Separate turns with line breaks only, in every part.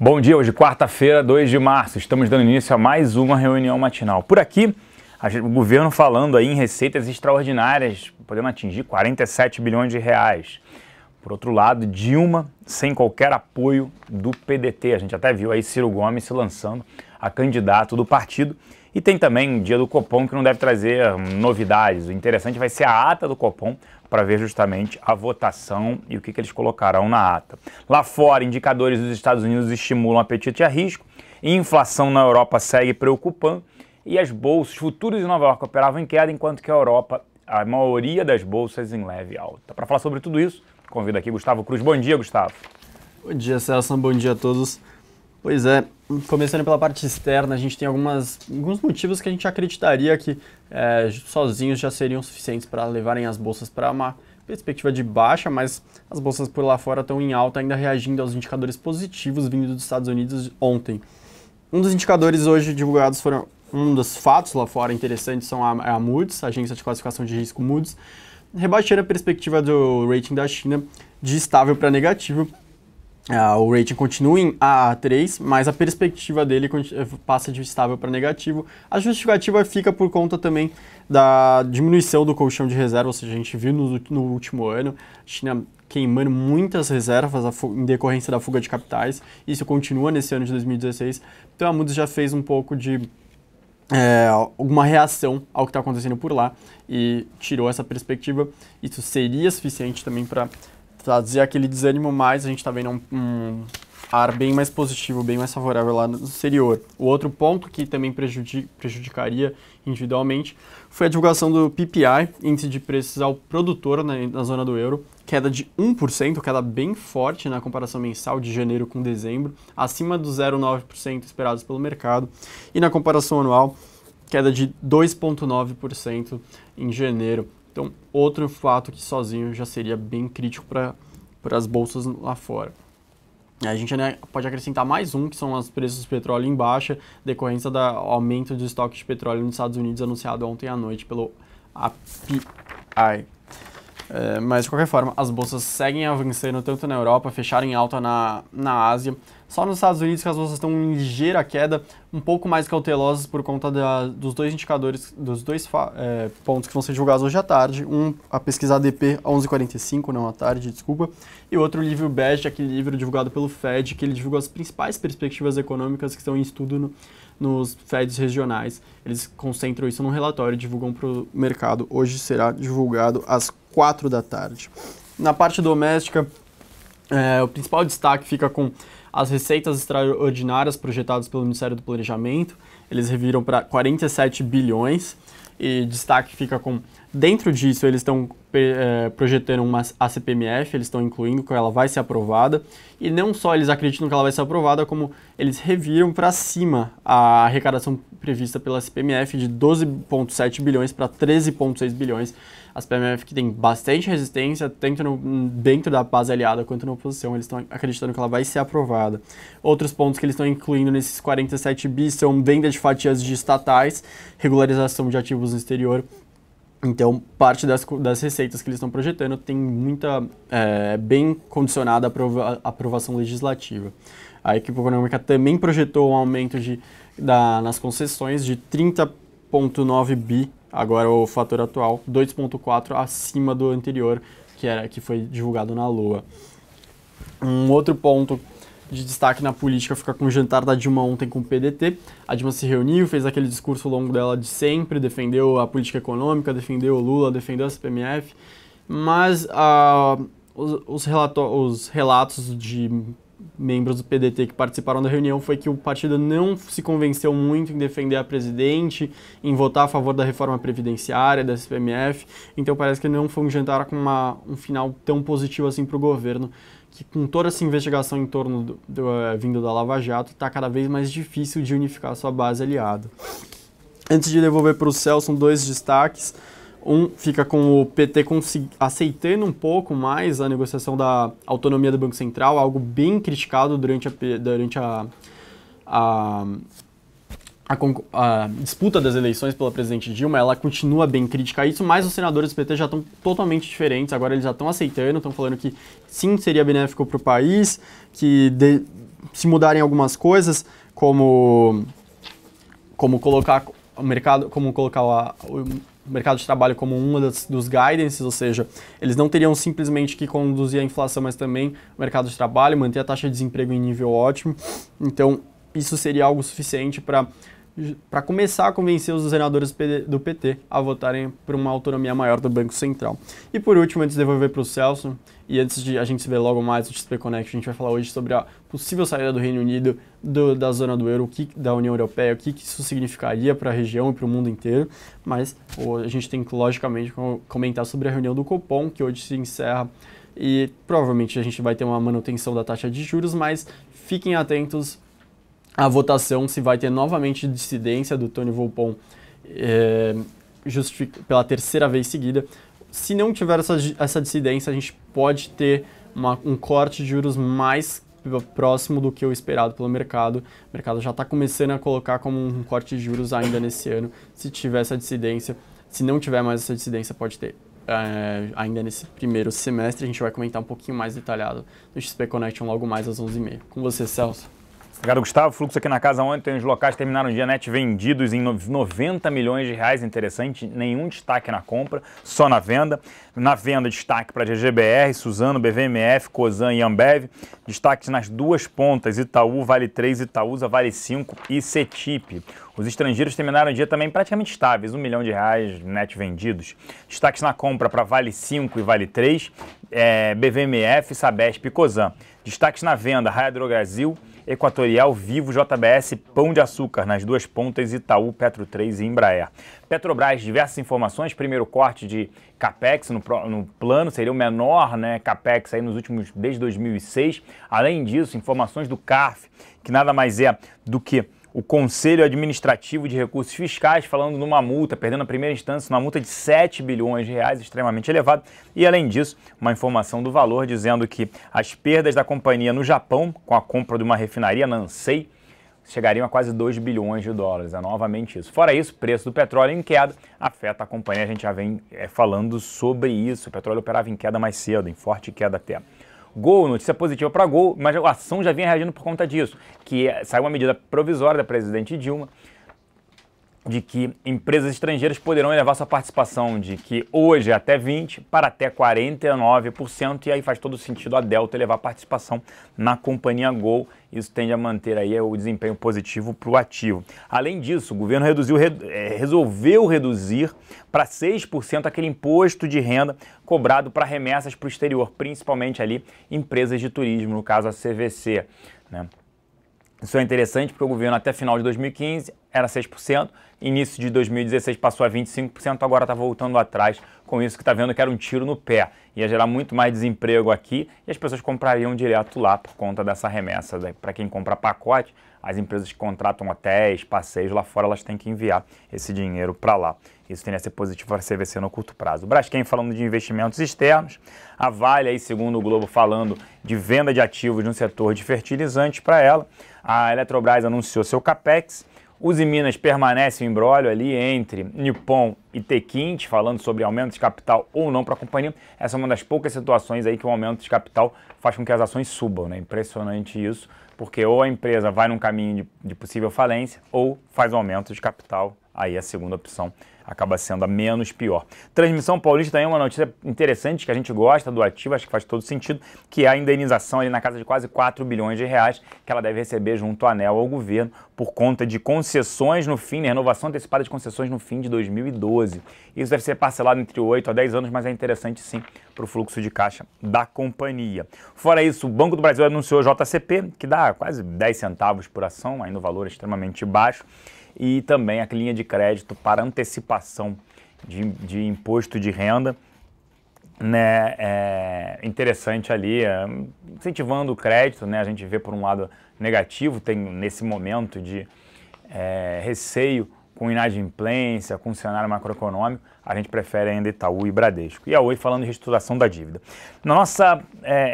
Bom dia, hoje quarta-feira, 2 de março, estamos dando início a mais uma reunião matinal. Por aqui, o governo falando aí em receitas extraordinárias, podendo atingir 47 bilhões de reais. Por outro lado, Dilma sem qualquer apoio do PDT. A gente até viu aí Ciro Gomes se lançando a candidato do partido. E tem também o dia do Copom, que não deve trazer novidades. O interessante vai ser a ata do Copom para ver justamente a votação e o que eles colocarão na ata. Lá fora, indicadores dos Estados Unidos estimulam apetite a risco, inflação na Europa segue preocupando e as bolsas futuras em Nova York operavam em queda, enquanto que a Europa, a maioria das bolsas em leve alta. Para falar sobre tudo isso, convido aqui Gustavo Cruz. Bom dia, Gustavo.
Bom dia, Celso. Bom dia a todos. Pois é, começando pela parte externa, a gente tem alguns motivos que a gente acreditaria que sozinhos já seriam suficientes para levarem as bolsas para uma perspectiva de baixa, mas as bolsas por lá fora estão em alta, ainda reagindo aos indicadores positivos vindos dos Estados Unidos ontem. Um dos indicadores hoje divulgados foram, um dos fatos lá fora interessantes são a Moody's, a agência de classificação de risco Moody's, rebaixando a perspectiva do rating da China de estável para negativo. O rating continua em AA3, mas a perspectiva dele passa de estável para negativo. A justificativa fica por conta também da diminuição do colchão de reserva, ou seja, a gente viu no último ano a China queimando muitas reservas em decorrência da fuga de capitais. Isso continua nesse ano de 2016. Então a Moody's já fez um pouco de alguma reação ao que está acontecendo por lá e tirou essa perspectiva. Isso seria suficiente também para trazer aquele desânimo, mas a gente está vendo um ar bem mais positivo, bem mais favorável lá no exterior. O outro ponto que também prejudicaria individualmente foi a divulgação do PPI, Índice de Preços ao Produtor na zona do euro, queda de 1%, queda bem forte na comparação mensal de janeiro com dezembro, acima dos 0,9% esperados pelo mercado, e na comparação anual, queda de 2,9% em janeiro. Então, outro fato que sozinho já seria bem crítico para as bolsas lá fora. A gente pode acrescentar mais um, que são os preços do petróleo em baixa, decorrência do aumento do estoque de petróleo nos Estados Unidos anunciado ontem à noite pelo API. Mas, de qualquer forma, as bolsas seguem avançando tanto na Europa, fecharam em alta na Ásia. Só nos Estados Unidos que as bolsas estão em ligeira queda, um pouco mais cautelosas por conta dos dois indicadores, dos dois pontos que vão ser divulgados hoje à tarde. Um, a pesquisa ADP, 11h45, não à tarde, desculpa. E outro, o livro BEST, aquele livro divulgado pelo FED, que ele divulga as principais perspectivas econômicas que estão em estudo nos FEDs regionais. Eles concentram isso num relatório e divulgam para o mercado. Hoje será divulgado às 4 da tarde. Na parte doméstica, o principal destaque fica com as receitas extraordinárias projetadas pelo Ministério do Planejamento. Eles reviram para 47 bilhões e destaque fica com, dentro disso eles estão projetando uma ACPMF, eles estão incluindo que ela vai ser aprovada, e não só eles acreditam que ela vai ser aprovada, como eles reviram para cima a arrecadação prevista pela ACPMF de 12,7 bilhões para 13,6 bilhões. A CPMF que tem bastante resistência, tanto dentro da base aliada quanto na oposição, eles estão acreditando que ela vai ser aprovada. Outros pontos que eles estão incluindo nesses 47 bi são venda de fatias de estatais, regularização de ativos no exterior. Então, parte das receitas que eles estão projetando tem bem condicionada à aprovação legislativa. A equipe econômica também projetou um aumento nas concessões de 30,9 bi, agora o fator atual, 2,4 acima do anterior, que foi divulgado na Lua. Um outro ponto de destaque na política fica com o jantar da Dilma ontem com o PDT. A Dilma se reuniu, fez aquele discurso longo dela de sempre, defendeu a política econômica, defendeu o Lula, defendeu a CPMF, mas os relatos de membros do PDT que participaram da reunião foi que o partido não se convenceu muito em defender a presidente, em votar a favor da reforma previdenciária, da CPMF, então parece que não foi um jantar com um final tão positivo assim para o governo, que com toda essa investigação em torno vindo da Lava Jato, está cada vez mais difícil de unificar a sua base aliada. Antes de devolver para o Celso, são dois destaques. Um fica com o PT aceitando um pouco mais a negociação da autonomia do Banco Central, algo bem criticado durante a disputa das eleições pela presidente Dilma. Ela continua bem crítica a isso, mas os senadores do PT já estão totalmente diferentes. Agora eles já estão aceitando, estão falando que sim, seria benéfico para o país, que se mudarem algumas coisas, como colocar o mercado, o mercado de trabalho como dos guidances, ou seja, eles não teriam simplesmente que conduzir a inflação, mas também o mercado de trabalho, manter a taxa de desemprego em nível ótimo. Então, isso seria algo suficiente para começar a convencer os senadores do PT a votarem por uma autonomia maior do Banco Central. E por último, antes de devolver para o Celso, e antes de a gente se ver logo mais no XP Connect, a gente vai falar hoje sobre a possível saída do Reino Unido da zona do euro, da União Europeia, o que isso significaria para a região e para o mundo inteiro. Mas a gente tem que, logicamente, comentar sobre a reunião do Copom, que hoje se encerra, e provavelmente a gente vai ter uma manutenção da taxa de juros, mas fiquem atentos à votação, se vai ter novamente dissidência do Tony Volpon pela terceira vez seguida. Se não tiver essa dissidência, a gente pode ter um corte de juros mais próximo do que o esperado pelo mercado. O mercado já está começando a colocar como um corte de juros ainda nesse ano. Se tiver essa dissidência, se não tiver mais essa dissidência, pode ter ainda nesse primeiro semestre. A gente vai comentar um pouquinho mais detalhado no XP Connection logo mais às 11h30. Com você, Celso.
Obrigado, Gustavo. Fluxo aqui na casa ontem, os locais terminaram o dia net vendidos em 90 milhões de reais, interessante, nenhum destaque na compra, só na venda. Na venda, destaque para GGBR, Suzano, BVMF, Cosan e Ambev. Destaques nas duas pontas, Itaú, Vale 3, Itaúsa, Vale 5 e CETIP. Os estrangeiros terminaram o dia também praticamente estáveis, 1 milhão de reais net vendidos. Destaques na compra para Vale 5 e Vale 3, BVMF, Sabesp e Cosan. Destaques na venda, Raia Drogasil, Equatorial, Vivo, JBS, Pão de Açúcar, nas duas pontas, Itaú, Petro 3 e Embraer. Petrobras, diversas informações, primeiro corte de CAPEX no plano, seria o menor, né, CAPEX aí desde 2006. Além disso, informações do CARF, que nada mais é do que o Conselho Administrativo de Recursos Fiscais, falando numa multa, perdendo a primeira instância, uma multa de 7 bilhões de reais, extremamente elevado. E, além disso, uma informação do valor dizendo que as perdas da companhia no Japão, com a compra de uma refinaria, Nansei, chegariam a quase 2 bilhões de dólares. É novamente isso. Fora isso, o preço do petróleo em queda afeta a companhia. A gente já vem falando sobre isso. O petróleo operava em queda mais cedo, em forte queda até. Gol, notícia positiva para Gol, mas a ação já vinha reagindo por conta disso, que saiu uma medida provisória da presidente Dilma de que empresas estrangeiras poderão elevar sua participação de que hoje é até 20% para até 49%, e aí faz todo sentido a Delta elevar a participação na companhia Gol. Isso tende a manter aí o desempenho positivo para o ativo. Além disso, o governo resolveu reduzir para 6% aquele imposto de renda cobrado para remessas para o exterior, principalmente ali empresas de turismo, no caso a CVC, né? Isso é interessante porque o governo até final de 2015 era 6%, início de 2016 passou a 25%, agora está voltando atrás. Com isso que está vendo que era um tiro no pé. Ia gerar muito mais desemprego aqui e as pessoas comprariam direto lá por conta dessa remessa. Para quem compra pacote, as empresas que contratam hotéis, passeios lá fora, elas têm que enviar esse dinheiro para lá. Isso tende a ser positivo para a CVC no curto prazo. O Braskem falando de investimentos externos, a Vale, aí, segundo o Globo, falando de venda de ativos no setor de fertilizantes para ela. A Eletrobras anunciou seu CAPEX. Uzi Minas permanece o imbróglio ali entre Nippon e Tequinte, falando sobre aumento de capital ou não para a companhia. Essa é uma das poucas situações aí que o aumento de capital faz com que as ações subam, né? Impressionante isso, porque ou a empresa vai num caminho de possível falência ou faz um aumento de capital. Aí a segunda opção acaba sendo a menos pior. Transmissão Paulista também é uma notícia interessante, que a gente gosta do ativo, acho que faz todo sentido, que é a indenização ali na casa de quase 4 bilhões de reais que ela deve receber junto à ANEEL ao governo por conta de concessões no fim, né, renovação antecipada de concessões no fim de 2012. Isso deve ser parcelado entre 8 a 10 anos, mas é interessante sim para o fluxo de caixa da companhia. Fora isso, o Banco do Brasil anunciou o JCP, que dá quase 10 centavos por ação, ainda o valor é extremamente baixo, e também a linha de crédito para antecipação de imposto de renda, né, interessante ali, incentivando o crédito, né, a gente vê por um lado negativo, tem nesse momento de receio com inadimplência, com cenário macroeconômico, a gente prefere ainda Itaú e Bradesco. E a Oi falando de reestruturação da dívida. Na nossa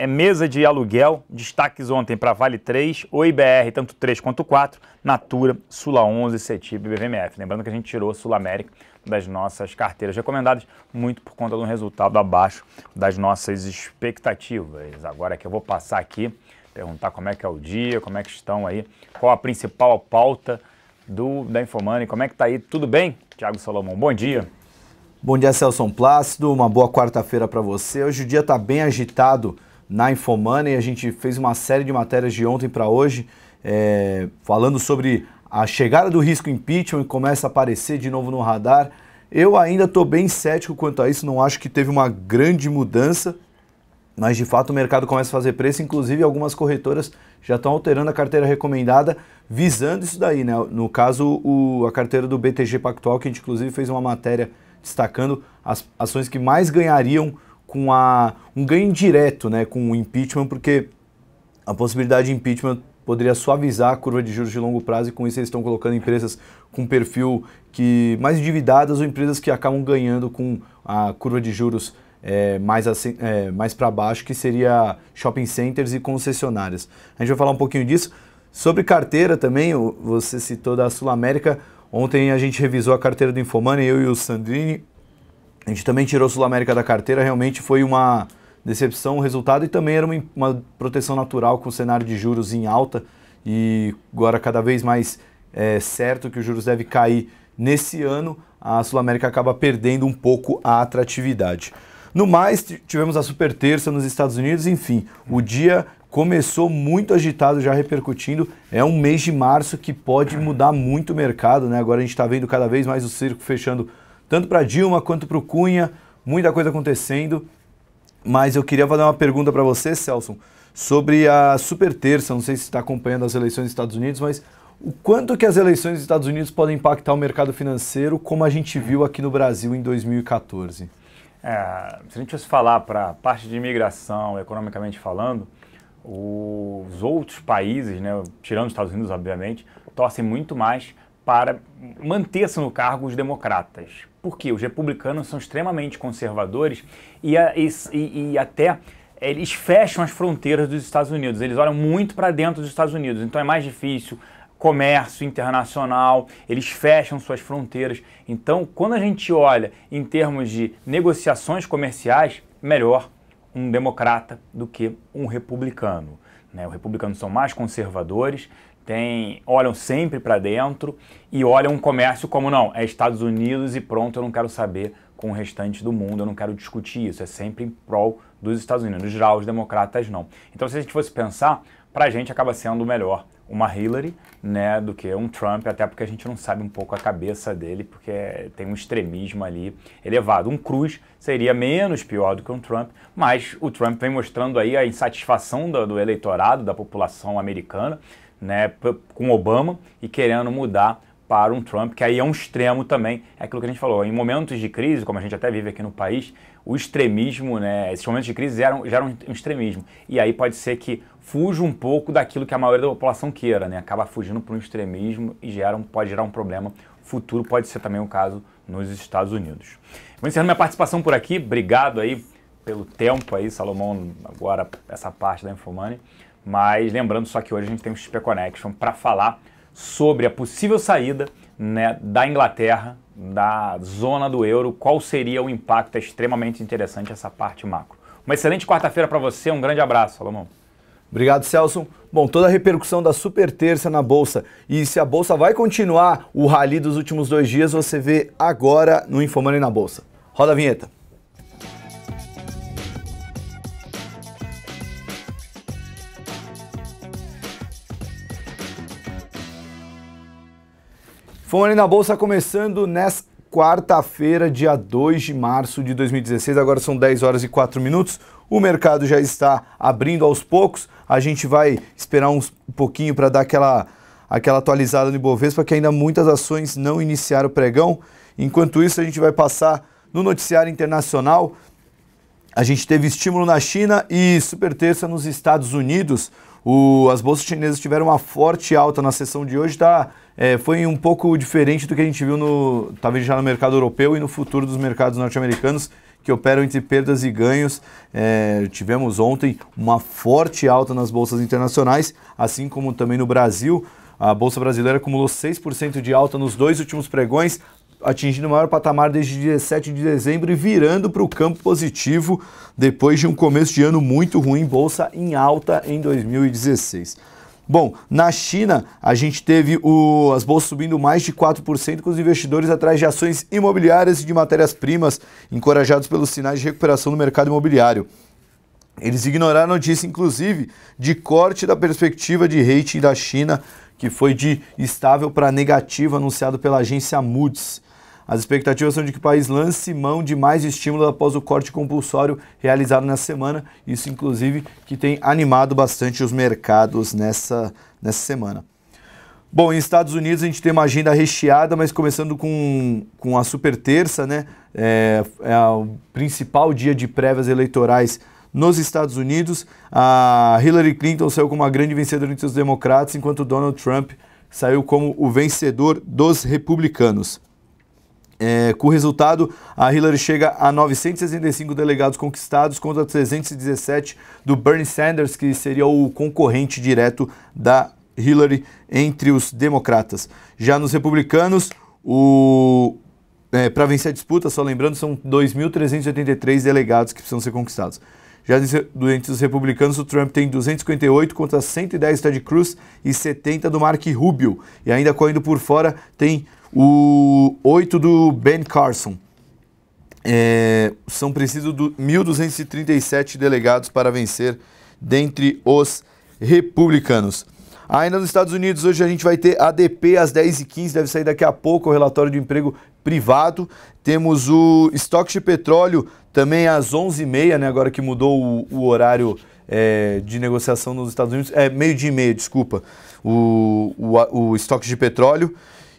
mesa de aluguel, destaques ontem para Vale 3, Oi BR, tanto 3 quanto 4, Natura, Sula 11, CETIP e BVMF. Lembrando que a gente tirou Sul América das nossas carteiras recomendadas, muito por conta do resultado abaixo das nossas expectativas. Agora que eu vou passar aqui perguntar como é que é o dia, como é que estão aí, qual a principal pauta da Infomoney, como é que tá aí? Tudo bem, Thiago Salomão? Bom dia.
Bom dia, Celso Plácido, uma boa quarta-feira para você. Hoje o dia está bem agitado na Infomoney, a gente fez uma série de matérias de ontem para hoje, falando sobre a chegada do risco impeachment e começa a aparecer de novo no radar. Eu ainda estou bem cético quanto a isso, não acho que teve uma grande mudança, mas de fato o mercado começa a fazer preço, inclusive algumas corretoras já estão alterando a carteira recomendada visando isso daí, né? No caso, a carteira do BTG Pactual, que a gente inclusive fez uma matéria destacando as ações que mais ganhariam com um ganho indireto, né, com o impeachment, porque a possibilidade de impeachment poderia suavizar a curva de juros de longo prazo e com isso eles estão colocando empresas com perfil mais endividadas ou empresas que acabam ganhando com a curva de juros mais para baixo, que seria shopping centers e concessionárias. A gente vai falar um pouquinho disso. Sobre carteira também, você citou da Sul América. Ontem a gente revisou a carteira do Infomoney, eu e o Sandrini. A gente também tirou a Sul América da carteira, realmente foi uma decepção o resultado e também era uma proteção natural com o cenário de juros em alta e agora cada vez mais certo que os juros devem cair nesse ano, a Sul América acaba perdendo um pouco a atratividade. No mais, tivemos a super terça nos Estados Unidos, enfim, o dia começou muito agitado, já repercutindo. É um mês de março que pode mudar muito o mercado, né? Agora a gente está vendo cada vez mais o circo fechando, tanto para Dilma quanto para o Cunha, muita coisa acontecendo. Mas eu queria fazer uma pergunta para você, Celso, sobre a super terça. Não sei se você está acompanhando as eleições dos Estados Unidos, mas o quanto que as eleições dos Estados Unidos podem impactar o mercado financeiro, como a gente viu aqui no Brasil em 2014?
Se a gente fosse falar para a parte de imigração, economicamente falando, os outros países, né, tirando os Estados Unidos, obviamente, torcem muito mais para manter-se no cargo os democratas. Por quê? Os republicanos são extremamente conservadores e até eles fecham as fronteiras dos Estados Unidos. Eles olham muito para dentro dos Estados Unidos, então é mais difícil comércio internacional, eles fecham suas fronteiras. Então, quando a gente olha em termos de negociações comerciais, melhor um democrata do que um republicano, né? Os republicanos são mais conservadores, olham sempre para dentro e olham o comércio como não, é Estados Unidos e pronto, eu não quero saber com o restante do mundo, eu não quero discutir isso, é sempre em prol dos Estados Unidos. Já os democratas não. Então, se a gente fosse pensar, para a gente acaba sendo melhor uma Hillary, né, do que um Trump, até porque a gente não sabe um pouco a cabeça dele, porque tem um extremismo ali elevado. Um Cruz seria menos pior do que um Trump, mas o Trump vem mostrando aí a insatisfação do eleitorado, da população americana, né, com Obama e querendo mudar para um Trump, que aí é um extremo também, é aquilo que a gente falou, em momentos de crise, como a gente até vive aqui no país, o extremismo, né, esses momentos de crise geram um extremismo, e aí pode ser que fuja um pouco daquilo que a maioria da população queira, né, acaba fugindo para um extremismo e pode gerar um problema futuro, pode ser também o caso nos Estados Unidos. Vou encerrando minha participação por aqui, obrigado aí pelo tempo aí, Salomão, agora essa parte da Infomoney, mas lembrando só que hoje a gente tem um XP Connection para falar sobre a possível saída, né, da Inglaterra, da zona do euro, qual seria o impacto, é extremamente interessante essa parte macro. Uma excelente quarta-feira para você, um grande abraço, Salomão.
Obrigado, Celso. Bom, toda a repercussão da super terça na Bolsa e se a Bolsa vai continuar o rally dos últimos 2 dias, você vê agora no Infomoney na Bolsa. Roda a vinheta. Infomoney na Bolsa começando nessa quarta-feira, dia 2 de março de 2016, agora são 10 horas e 4 minutos. O mercado já está abrindo aos poucos, a gente vai esperar um pouquinho para dar aquela atualizada no Ibovespa, que ainda muitas ações não iniciaram o pregão. Enquanto isso, a gente vai passar no noticiário internacional. A gente teve estímulo na China e super terça nos Estados Unidos. As bolsas chinesas tiveram uma forte alta na sessão de hoje, foi um pouco diferente do que a gente viu talvez já no mercado europeu e no futuro dos mercados norte-americanos, que operam entre perdas e ganhos. Tivemos ontem uma forte alta nas bolsas internacionais, assim como também no Brasil. A Bolsa Brasileira acumulou 6% de alta nos 2 últimos pregões. atingindo o maior patamar desde 17 de dezembro e virando para o campo positivo depois de um começo de ano muito ruim, bolsa em alta em 2016. Bom, na China a gente teve as bolsas subindo mais de 4%, com os investidores atrás de ações imobiliárias e de matérias-primas, encorajados pelos sinais de recuperação do mercado imobiliário. Eles ignoraram a notícia, inclusive, de corte da perspectiva de rating da China, que foi de estável para negativo, anunciado pela agência Moody's. As expectativas são de que o país lance mão de mais estímulos após o corte compulsório realizado nessa semana. Isso, inclusive, que tem animado bastante os mercados nessa semana. Bom, em Estados Unidos a gente tem uma agenda recheada, mas começando com a super terça, né? É o principal dia de prévias eleitorais nos Estados Unidos. A Hillary Clinton saiu como uma grande vencedora entre os democratas, enquanto Donald Trump saiu como o vencedor dos republicanos. Com o resultado, a Hillary chega a 965 delegados conquistados contra 317 do Bernie Sanders, que seria o concorrente direto da Hillary entre os democratas. Já nos republicanos, para vencer a disputa, só lembrando, são 2.383 delegados que precisam ser conquistados. Já entre os republicanos, o Trump tem 258 contra 110 do Ted Cruz e 70 do Mark Rubio. E ainda correndo por fora, tem 8 do Ben Carson. São precisos 1.237 delegados para vencer dentre os republicanos. Ainda nos Estados Unidos, hoje a gente vai ter ADP às 10h15, deve sair daqui a pouco o relatório de emprego privado. Temos o estoque de petróleo também às 11h30, né, agora que mudou o horário de negociação nos Estados Unidos. Meio-dia e meia, desculpa, o estoque de petróleo.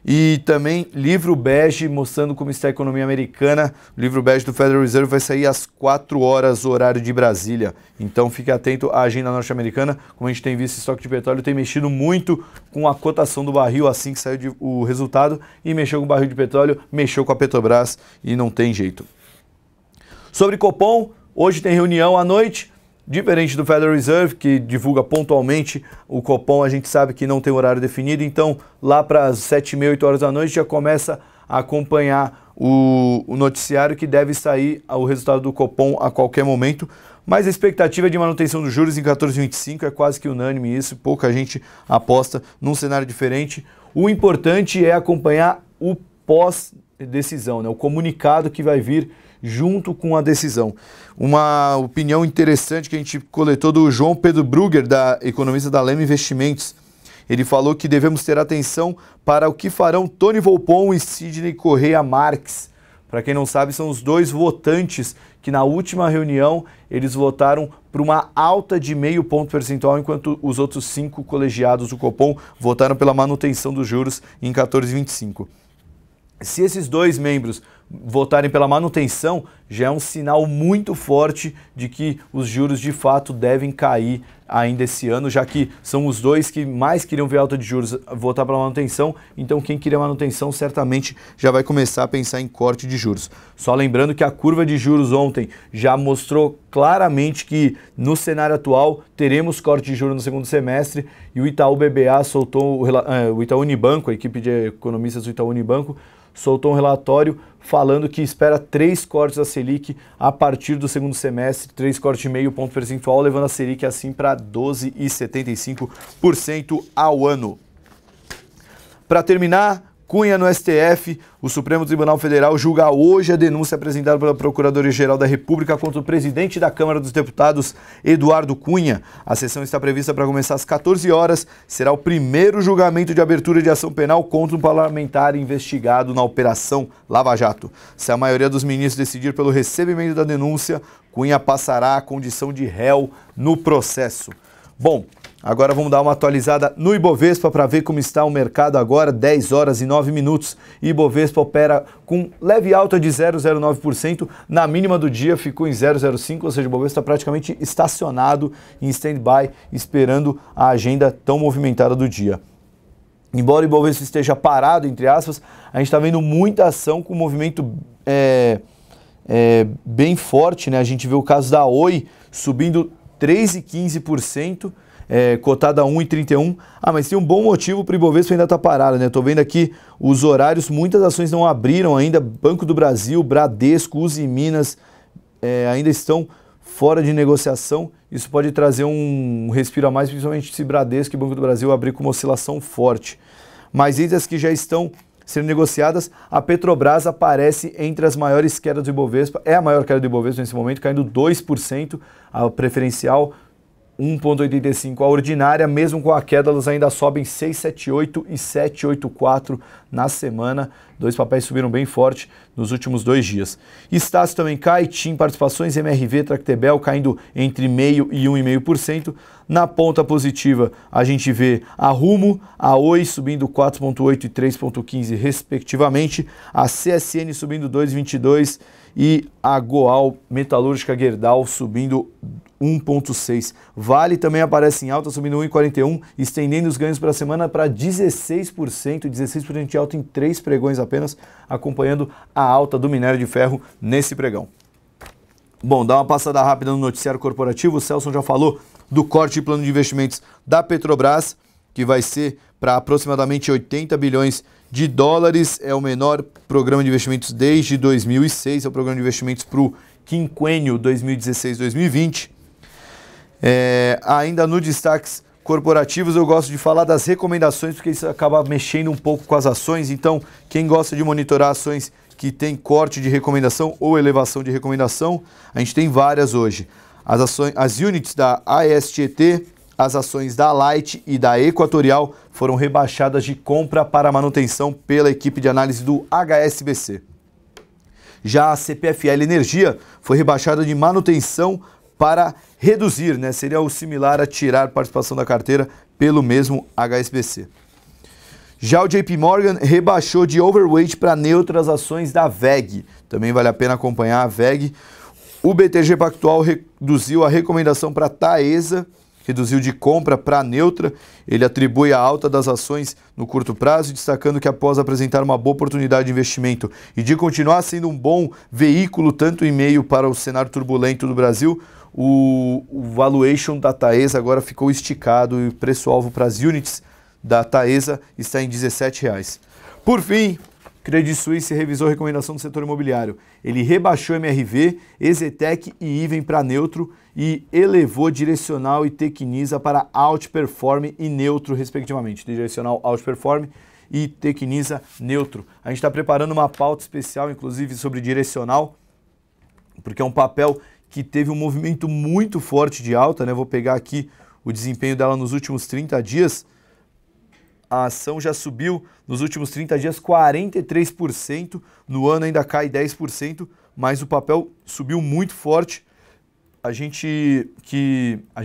E também livro bege mostrando como está a economia americana. O livro bege do Federal Reserve vai sair às 4 horas, horário de Brasília. Então fique atento à agenda norte-americana. Como a gente tem visto, o estoque de petróleo tem mexido muito com a cotação do barril assim que saiu o resultado. E mexeu com o barril de petróleo, mexeu com a Petrobras e não tem jeito. Sobre Copom, hoje tem reunião à noite. Diferente do Federal Reserve, que divulga pontualmente, o Copom a gente sabe que não tem horário definido, então lá para as 7h30, 8 horas da noite já começa a acompanhar o noticiário, que deve sair o resultado do Copom a qualquer momento. Mas a expectativa de manutenção dos juros em 14,25 é quase que unânime isso, pouca gente aposta num cenário diferente. O importante é acompanhar o pós-decisão, né? O comunicado que vai vir junto com a decisão. Uma opinião interessante que a gente coletou do João Pedro Brugger, economista da Lema Investimentos. Ele falou que devemos ter atenção para o que farão Tony Volpon e Sidney Correia Marques. Para quem não sabe, são os dois votantes que na última reunião eles votaram por uma alta de 0,5 ponto percentual, enquanto os outros 5 colegiados do Copom votaram pela manutenção dos juros em 14,25. Se esses dois membros votarem pela manutenção, já é um sinal muito forte de que os juros de fato devem cair ainda esse ano, já que são os dois que mais queriam ver alta de juros votar pela manutenção, então quem queria manutenção certamente já vai começar a pensar em corte de juros. Só lembrando que a curva de juros ontem já mostrou claramente que no cenário atual teremos corte de juros no segundo semestre, e o Itaú BBA soltou, o Itaú Unibanco, a equipe de economistas do Itaú Unibanco, soltou um relatório falando que espera 3 cortes da Selic a partir do segundo semestre, 3 cortes de 0,5 ponto percentual, levando a Selic assim para 12,75% ao ano. Para terminar, Cunha no STF, o Supremo Tribunal Federal julga hoje a denúncia apresentada pela Procuradoria-Geral da República contra o presidente da Câmara dos Deputados, Eduardo Cunha. A sessão está prevista para começar às 14 horas. Será o primeiro julgamento de abertura de ação penal contra um parlamentar investigado na Operação Lava Jato. Se a maioria dos ministros decidir pelo recebimento da denúncia, Cunha passará à condição de réu no processo. Bom, agora vamos dar uma atualizada no Ibovespa para ver como está o mercado agora, 10 horas e 9 minutos. Ibovespa opera com leve alta de 0,09%, na mínima do dia ficou em 0,05%, ou seja, o Ibovespa está praticamente estacionado em stand-by, esperando a agenda tão movimentada do dia. Embora o Ibovespa esteja parado, entre aspas, a gente está vendo muita ação com movimento bem forte, né? A gente vê o caso da Oi subindo 3,15%, cotada a 1,31. Mas tem um bom motivo para o Ibovespa ainda estar parado, né? Estou vendo aqui os horários, muitas ações não abriram ainda. Banco do Brasil, Bradesco, Uzi Minas ainda estão fora de negociação. Isso pode trazer um respiro a mais, principalmente se Bradesco e Banco do Brasil abrir com uma oscilação forte. Mas entre as que já estão sendo negociadas, a Petrobras aparece entre as maiores quedas do Ibovespa. É a maior queda do Ibovespa nesse momento, caindo 2%, a preferencial 1,85%. A ordinária, mesmo com a queda, elas ainda sobem 6,78 e 7,84 na semana. Dois papéis subiram bem forte nos últimos 2 dias. Estácio também cai, TIM Participações, MRV, Tractebel caindo entre 0,5% e 1,5%. Na ponta positiva, a gente vê a Rumo, a Oi subindo 4,8% e 3,15% respectivamente, a CSN subindo 2,22% e a Goal Metalúrgica Gerdau subindo 1,6%. Vale também aparece em alta, subindo 1,41%, estendendo os ganhos para a semana para 16% de alta em 3 pregões apenas, acompanhando a alta do minério de ferro nesse pregão. Bom, dá uma passada rápida no noticiário corporativo. O Celso já falou do corte de plano de investimentos da Petrobras, que vai ser para aproximadamente 80 bilhões de dólares. É o menor programa de investimentos desde 2006, é o programa de investimentos para o quinquênio 2016-2020. Ainda no destaques corporativos, eu gosto de falar das recomendações, porque isso acaba mexendo um pouco com as ações. Então, quem gosta de monitorar ações que tem corte de recomendação ou elevação de recomendação, a gente tem várias hoje. As units da ASTET, as ações da Light e da Equatorial foram rebaixadas de compra para manutenção pela equipe de análise do HSBC. Já a CPFL Energia foi rebaixada de manutenção para reduzir, né? Seria o similar a tirar participação da carteira pelo mesmo HSBC. Já o JP Morgan rebaixou de overweight para neutro as ações da VEG. Também vale a pena acompanhar a VEG. O BTG Pactual reduziu a recomendação para Taesa, reduziu de compra para neutra. Ele atribui a alta das ações no curto prazo, destacando que após apresentar uma boa oportunidade de investimento e de continuar sendo um bom veículo, tanto em meio para o cenário turbulento do Brasil, o valuation da Taesa agora ficou esticado e o preço-alvo para as units da Taesa está em R$17. Por fim, Credit Suisse revisou a recomendação do setor imobiliário. Ele rebaixou MRV, Exetec e Iven para neutro e elevou Direcional e Tecnisa para Outperform e neutro, respectivamente. Direcional Outperform e Tecnisa neutro. A gente está preparando uma pauta especial, inclusive, sobre Direcional, porque é um papel que teve um movimento muito forte de alta, né? Vou pegar aqui o desempenho dela nos últimos 30 dias. A ação já subiu nos últimos 30 dias 43%, no ano ainda cai 10%, mas o papel subiu muito forte. A gente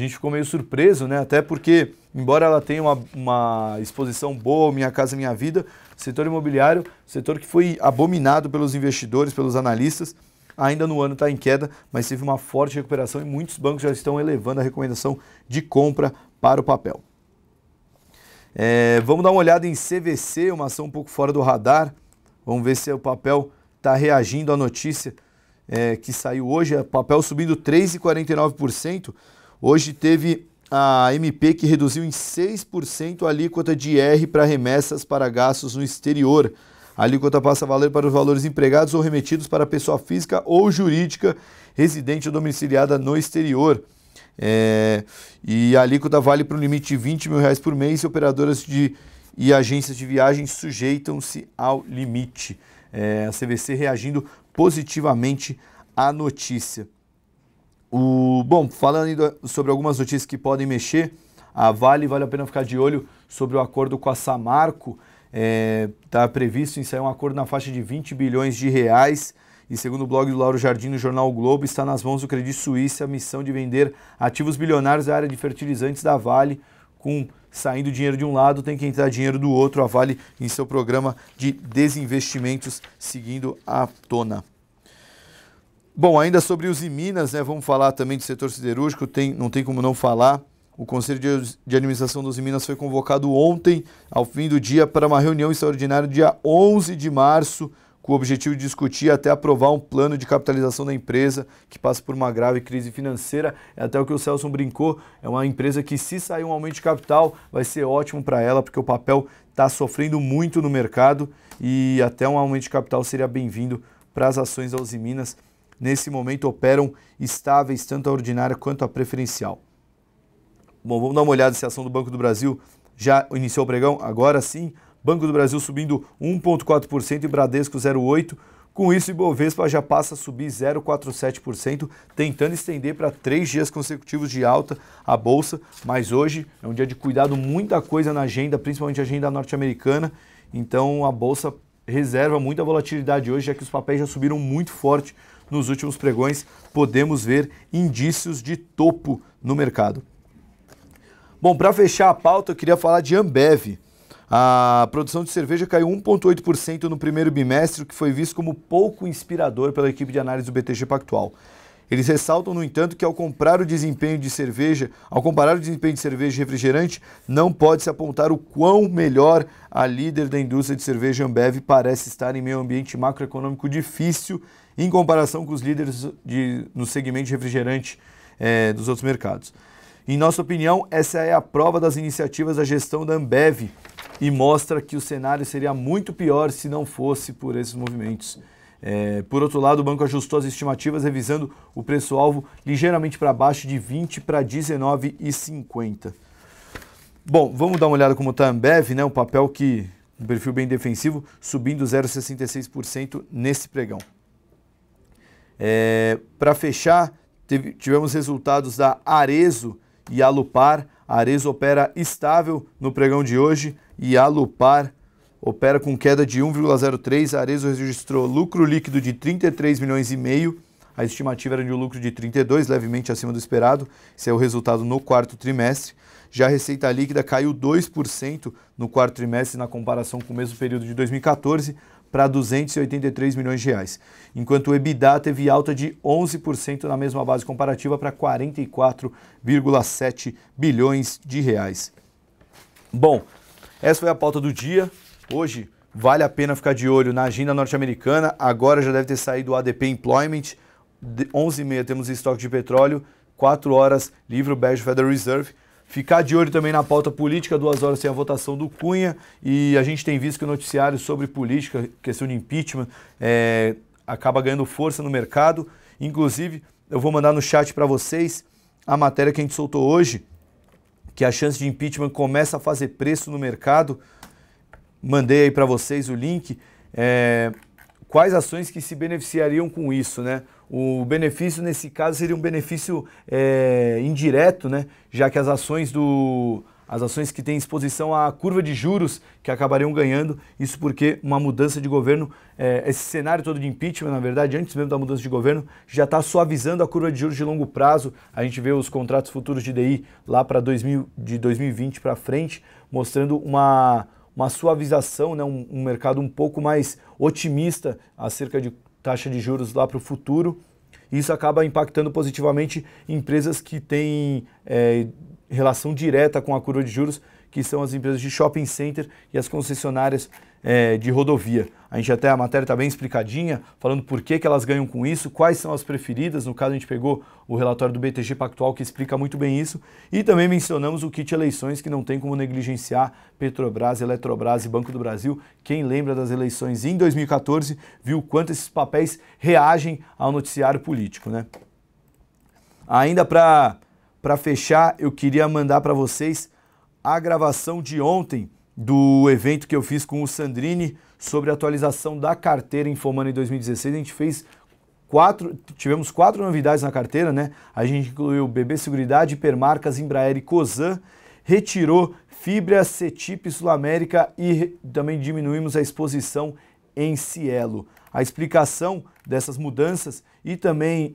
ficou meio surpreso, né? Até porque, embora ela tenha uma exposição boa, Minha Casa Minha Vida, o setor imobiliário, setor que foi abominado pelos investidores, pelos analistas, ainda no ano está em queda, mas teve uma forte recuperação e muitos bancos já estão elevando a recomendação de compra para o papel. Vamos dar uma olhada em CVC, uma ação um pouco fora do radar. Vamos ver se o papel está reagindo à notícia que saiu hoje. O papel subindo 3,49%. Hoje teve a MP que reduziu em 6% a alíquota de IR para remessas para gastos no exterior. A alíquota passa a valer para os valores empregados ou remetidos para pessoa física ou jurídica residente ou domiciliada no exterior. E a alíquota vale para um limite de R$20 mil por mês e operadoras e agências de viagem sujeitam-se ao limite. A CVC reagindo positivamente à notícia. Bom, falando ainda sobre algumas notícias que podem mexer, a vale a pena ficar de olho sobre o acordo com a Samarco. Está previsto em sair um acordo na faixa de R$20 bilhões. E segundo o blog do Lauro Jardim no jornal o Globo, está nas mãos do Credit Suisse a missão de vender ativos bilionários da área de fertilizantes da Vale, saindo dinheiro de um lado, tem que entrar dinheiro do outro, a Vale em seu programa de desinvestimentos seguindo a tona. Bom, ainda sobre os Minas, né, vamos falar também do setor siderúrgico, não tem como não falar. O Conselho de Administração dos Minas foi convocado ontem, ao fim do dia, para uma reunião extraordinária, dia 11 de março, com o objetivo de discutir até aprovar um plano de capitalização da empresa que passa por uma grave crise financeira. É até o que o Celso brincou, é uma empresa que, se sair um aumento de capital, vai ser ótimo para ela, porque o papel está sofrendo muito no mercado e até um aumento de capital seria bem-vindo para as ações da Uzi Minas. Nesse momento operam estáveis tanto a ordinária quanto a preferencial. Bom, vamos dar uma olhada se a ação do Banco do Brasil já iniciou o pregão. Agora sim, Banco do Brasil subindo 1,4% e Bradesco 0,8%. Com isso, Ibovespa já passa a subir 0,47%, tentando estender para 3 dias consecutivos de alta a Bolsa. Mas hoje é um dia de cuidado, muita coisa na agenda, principalmente a agenda norte-americana. Então a Bolsa reserva muita volatilidade hoje, já que os papéis já subiram muito forte nos últimos pregões. Podemos ver indícios de topo no mercado. Bom, para fechar a pauta, eu queria falar de Ambev. A produção de cerveja caiu 1,8% no primeiro bimestre, o que foi visto como pouco inspirador pela equipe de análise do BTG Pactual. Eles ressaltam, no entanto, que ao comparar o desempenho de cerveja e refrigerante, não pode se apontar o quão melhor a líder da indústria de cerveja Ambev parece estar em meio ambiente macroeconômico difícil em comparação com os líderes no segmento de refrigerante dos outros mercados. Em nossa opinião, essa é a prova das iniciativas da gestão da Ambev e mostra que o cenário seria muito pior se não fosse por esses movimentos. Por outro lado, o banco ajustou as estimativas, revisando o preço-alvo ligeiramente para baixo, de 20 para 19,50. Bom, vamos dar uma olhada como está a Ambev, né? Um papel que, um perfil bem defensivo, subindo 0,66% nesse pregão. Para fechar, tivemos resultados da Arezzo e Alupar. A Arezzo opera estável no pregão de hoje e a Alupar opera com queda de 1,03. A Arezzo registrou lucro líquido de 33 milhões e meio. A estimativa era de um lucro de 32, levemente acima do esperado. Esse é o resultado no quarto trimestre. Já a receita líquida caiu 2% no quarto trimestre na comparação com o mesmo período de 2014 para 283 milhões de reais, enquanto o EBITDA teve alta de 11% na mesma base comparativa para 44,7 bilhões de reais. Bom, essa foi a pauta do dia. Hoje vale a pena ficar de olho na agenda norte-americana. Agora já deve ter saído o ADP Employment. 11h30 temos estoque de petróleo. 4 horas livre o bege Federal Reserve. Ficar de olho também na pauta política. 2 horas tem a votação do Cunha. E a gente tem visto que o noticiário sobre política, questão de impeachment, acaba ganhando força no mercado. Inclusive, eu vou mandar no chat para vocês a matéria que a gente soltou hoje, que a chance de impeachment começa a fazer preço no mercado. Mandei aí para vocês o link. Quais ações que se beneficiariam com isso, né? O benefício nesse caso seria um benefício indireto, né? Já que as ações que têm exposição à curva de juros que acabariam ganhando, isso porque uma mudança de governo, esse cenário todo de impeachment, na verdade, antes mesmo da mudança de governo, já está suavizando a curva de juros de longo prazo. A gente vê os contratos futuros de DI lá para de 2020 para frente, mostrando uma suavização, né? Um mercado um pouco mais otimista acerca de taxa de juros lá para o futuro. Isso acaba impactando positivamente empresas que têm relação direta com a curva de juros, que são as empresas de shopping center e as concessionárias de rodovia. A gente até, a matéria está bem explicadinha, falando por que elas ganham com isso, quais são as preferidas. No caso, a gente pegou o relatório do BTG Pactual, que explica muito bem isso. E também mencionamos o kit eleições, que não tem como negligenciar Petrobras, Eletrobras e Banco do Brasil. Quem lembra das eleições em 2014 viu o quanto esses papéis reagem ao noticiário político, né? Ainda para fechar, eu queria mandar para vocês a gravação de ontem do evento que eu fiz com o Sandrini sobre a atualização da carteira Infomoney 2016. A gente tivemos 4 novidades na carteira, né? A gente incluiu BB Seguridade, Hipermarcas, Embraer e Cosan, retirou Fibra, CETIP, Sul América e também diminuímos a exposição em Cielo. A explicação dessas mudanças e também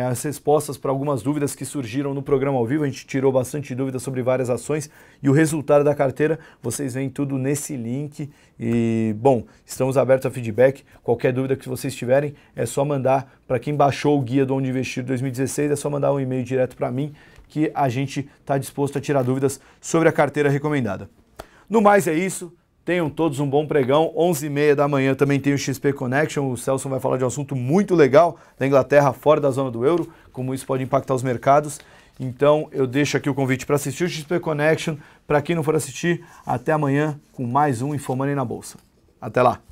as respostas para algumas dúvidas que surgiram no programa ao vivo. A gente tirou bastante dúvidas sobre várias ações e o resultado da carteira, vocês veem tudo nesse link. E, bom, estamos abertos a feedback. Qualquer dúvida que vocês tiverem, é só mandar. Para quem baixou o guia do Onde Investir 2016, é só mandar um e-mail direto para mim, que a gente está disposto a tirar dúvidas sobre a carteira recomendada. No mais é isso. Tenham todos um bom pregão. 11h30 da manhã também tem o XP Connection. O Celso vai falar de um assunto muito legal da Inglaterra fora da zona do euro, como isso pode impactar os mercados. Então eu deixo aqui o convite para assistir o XP Connection. Para quem não for assistir, até amanhã com mais um InfoMoney na Bolsa. Até lá!